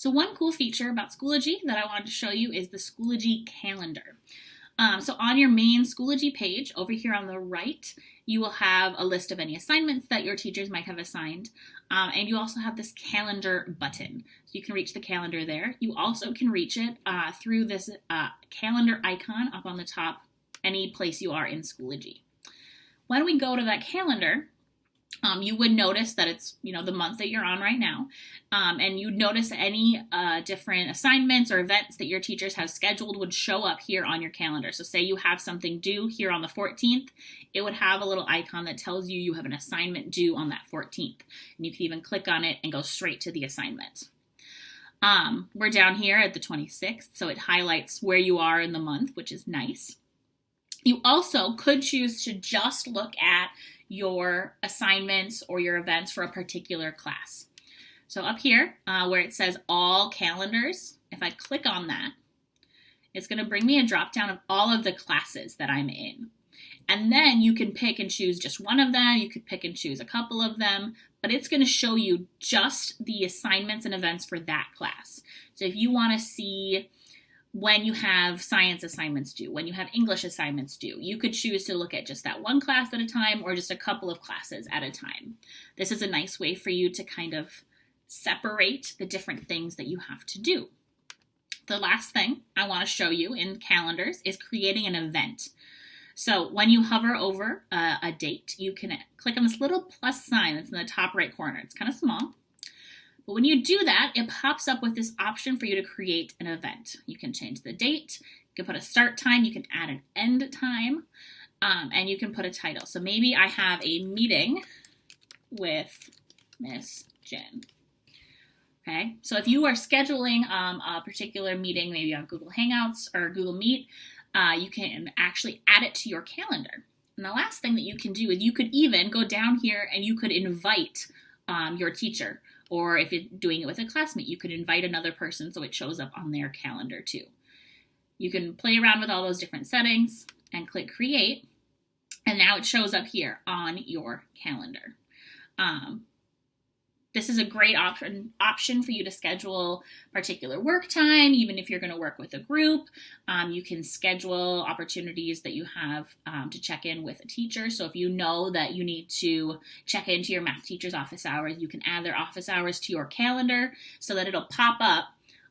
So one cool feature about Schoology that I wanted to show you is the Schoology Calendar. So on your main Schoology page, over here on the right, you will have a list of any assignments that your teachers might have assigned. And you also have this calendar button. So you can reach the calendar there. You also can reach it through this calendar icon up on the top, any place you are in Schoology. When we go to that calendar, you would notice that it's, the month that you're on right now. And you'd notice any different assignments or events that your teachers have scheduled would show up here on your calendar. So say you have something due here on the 14th, it would have a little icon that tells you you have an assignment due on that 14th. And you can even click on it and go straight to the assignment. We're down here at the 26th, so it highlights where you are in the month, which is nice. You also could choose to just look at your assignments or your events for a particular class. So up here where it says all calendars, if I click on that, it's going to bring me a drop down of all of the classes that I'm in. And then you can pick and choose just one of them. You could pick and choose a couple of them, but it's going to show you just the assignments and events for that class. So if you want to see when you have science assignments due, when you have English assignments due, you could choose to look at just that one class at a time or just a couple of classes at a time. This is a nice way for you to kind of separate the different things that you have to do. The last thing I want to show you in calendars is creating an event. So when you hover over a date, you can click on this little plus sign that's in the top right corner. It's kind of small. But when you do that, it pops up with this option for you to create an event. You can change the date, you can put a start time, you can add an end time, and you can put a title. So maybe I have a meeting with Miss Jen. Okay, so if you are scheduling a particular meeting, maybe on Google Hangouts or Google Meet, you can actually add it to your calendar. And the last thing that you can do is you could even go down here and you could invite your teacher. Or if you're doing it with a classmate, you could invite another person so it shows up on their calendar too. You can play around with all those different settings and click create. And now it shows up here on your calendar. This is a great option for you to schedule particular work time, even if you're going to work with a group. You can schedule opportunities that you have to check in with a teacher. So if you know that you need to check into your math teacher's office hours, you can add their office hours to your calendar so that it'll pop up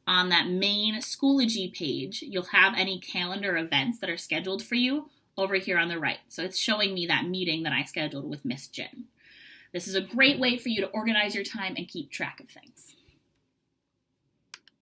on that main Schoology page. You'll have any calendar events that are scheduled for you over here on the right. So it's showing me that meeting that I scheduled with Miss Jen. This is a great way for you to organize your time and keep track of things.